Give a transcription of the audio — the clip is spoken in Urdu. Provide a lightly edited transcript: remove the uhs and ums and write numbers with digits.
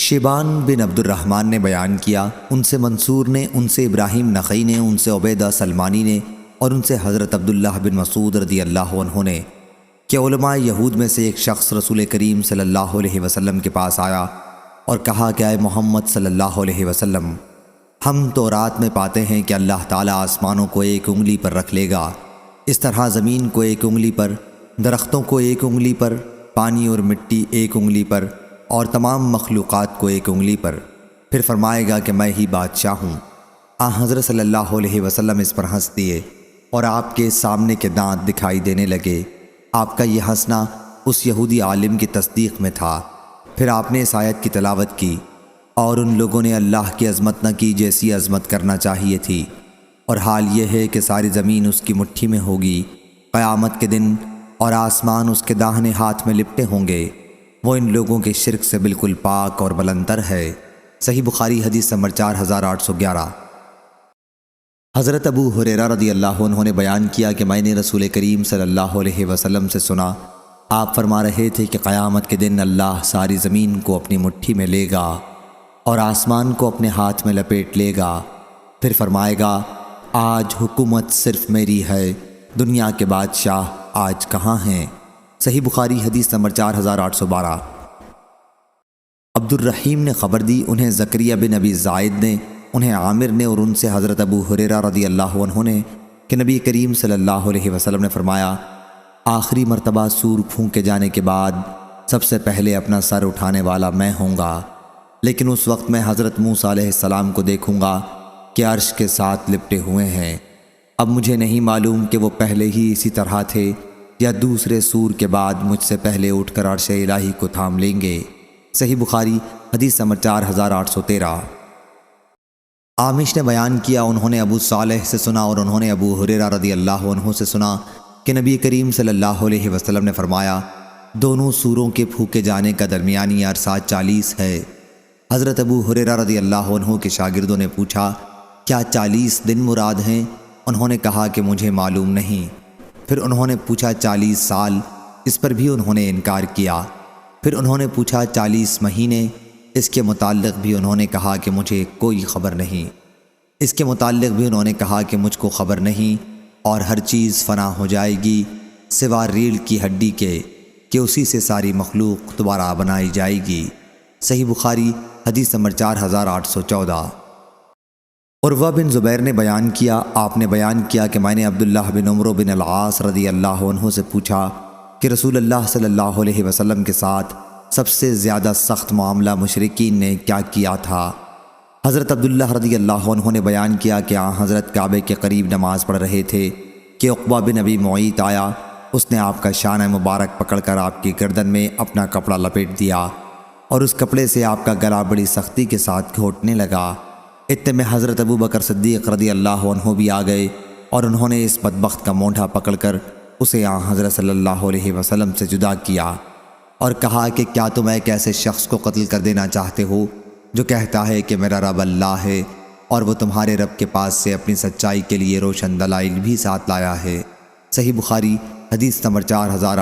شیبان بن عبد الرحمن نے بیان کیا، ان سے منصور نے، ان سے ابراہیم نخعی نے، ان سے عبیدہ سلمانی نے، اور ان سے حضرت عبداللہ بن مسعود رضی اللہ عنہ نے کہ علماء یہود میں سے ایک شخص رسول کریم صلی اللہ علیہ وسلم کے پاس آیا اور کہا کہ اے محمد صلی اللہ علیہ وسلم، ہم تورات میں پاتے ہیں کہ اللہ تعالیٰ آسمانوں کو ایک انگلی پر رکھ لے گا، اس طرح زمین کو ایک انگلی پر، درختوں کو ایک انگلی پر، پانی اور مٹی ایک انگلی پر، اور تمام مخلوقات کو ایک انگلی پر، پھر فرمائے گا کہ میں ہی بادشاہ ہوں۔ حضرت صلی اللہ علیہ وسلم اس پر ہنس دیے اور آپ کے سامنے کے دانت دکھائی دینے لگے۔ آپ کا یہ ہنسنا اس یہودی عالم کی تصدیق میں تھا۔ پھر آپ نے اس آیت کی تلاوت کی، اور ان لوگوں نے اللہ کی عظمت نہ کی جیسی عظمت کرنا چاہیے تھی، اور حال یہ ہے کہ ساری زمین اس کی مٹھی میں ہوگی قیامت کے دن، اور آسمان اس کے داہنے ہاتھ میں لپٹے ہوں گے۔ وہ ان لوگوں کے شرک سے بالکل پاک اور بلندر ہے۔ صحیح بخاری حدیث نمبر 4811۔ حضرت ابو ہریرہ رضی اللہ عنہ نے بیان کیا کہ میں نے رسول کریم صلی اللہ علیہ وسلم سے سنا، آپ فرما رہے تھے کہ قیامت کے دن اللہ ساری زمین کو اپنی مٹھی میں لے گا اور آسمان کو اپنے ہاتھ میں لپیٹ لے گا، پھر فرمائے گا آج حکومت صرف میری ہے، دنیا کے بادشاہ آج کہاں ہیں؟ صحیح بخاری حدیث نمبر 4812۔ عبد الرحیم نے خبر دی، انہیں زکریا بن ابی زائد نے، انہیں عامر نے، اور ان سے حضرت ابو ہریرہ رضی اللہ عنہ نے کہ نبی کریم صلی اللہ علیہ وسلم نے فرمایا، آخری مرتبہ سور پھونکے جانے کے بعد سب سے پہلے اپنا سر اٹھانے والا میں ہوں گا، لیکن اس وقت میں حضرت موسیٰ علیہ السلام کو دیکھوں گا کہ عرش کے ساتھ لپٹے ہوئے ہیں۔ اب مجھے نہیں معلوم کہ وہ پہلے ہی اسی طرح تھے یا دوسرے سور کے بعد مجھ سے پہلے اٹھ کر عرش الہی کو تھام لیں گے۔ صحیح بخاری حدیث نمبر 4813۔ عامش نے بیان کیا، انہوں نے ابو صالح سے سنا اور انہوں نے ابو ہریرہ رضی اللہ عنہ سے سنا کہ نبی کریم صلی اللہ علیہ وسلم نے فرمایا، دونوں سوروں کے پھونکے جانے کا درمیانی عرصہ 40 ہے۔ حضرت ابو ہریرہ رضی اللہ عنہ کے شاگردوں نے پوچھا، کیا 40 دن مراد ہیں؟ انہوں نے کہا کہ مجھے معلوم نہیں۔ پھر انہوں نے پوچھا 40 سال؟ اس پر بھی انہوں نے انکار کیا۔ پھر انہوں نے پوچھا 40 مہینے؟ اس کے متعلق بھی انہوں نے کہا کہ مجھے کوئی خبر نہیں۔ اس کے متعلق بھی انہوں نے کہا کہ مجھ کو خبر نہیں، اور ہر چیز فنا ہو جائے گی سوا ریڑھ کی ہڈی کے کہ اسی سے ساری مخلوق دوبارہ بنائی جائے گی۔ صحیح بخاری حدیث نمبر 4814۔ عروہ بن زبیر نے بیان کیا، آپ نے بیان کیا کہ میں نے عبداللہ بن عمرو بن العاص رضی اللہ عنہ سے پوچھا کہ رسول اللہ صلی اللہ علیہ وسلم کے ساتھ سب سے زیادہ سخت معاملہ مشرکین نے کیا کیا تھا؟ حضرت عبداللہ رضی اللہ عنہ نے بیان کیا کہ حضرت کعبے کے قریب نماز پڑھ رہے تھے کہ عقبہ بن ابی معیط آیا، اس نے آپ کا شانہ مبارک پکڑ کر آپ کی گردن میں اپنا کپڑا لپیٹ دیا اور اس کپڑے سے آپ کا گلا بڑی سختی کے ساتھ گھونٹنے لگا۔ اتنے میں حضرت ابو بکر صدیق رضی اللہ عنہ بھی آ گئے اور انہوں نے اس بدبخت کا مونڈھا پکڑ کر اسے حضرت صلی اللہ علیہ وسلم سے جدا کیا اور کہا کہ کیا تم ایک ایسے شخص کو قتل کر دینا چاہتے ہو جو کہتا ہے کہ میرا رب اللہ ہے اور وہ تمہارے رب کے پاس سے اپنی سچائی کے لیے روشن دلائل بھی ساتھ لایا ہے؟ صحیح بخاری حدیث نمبر 4000۔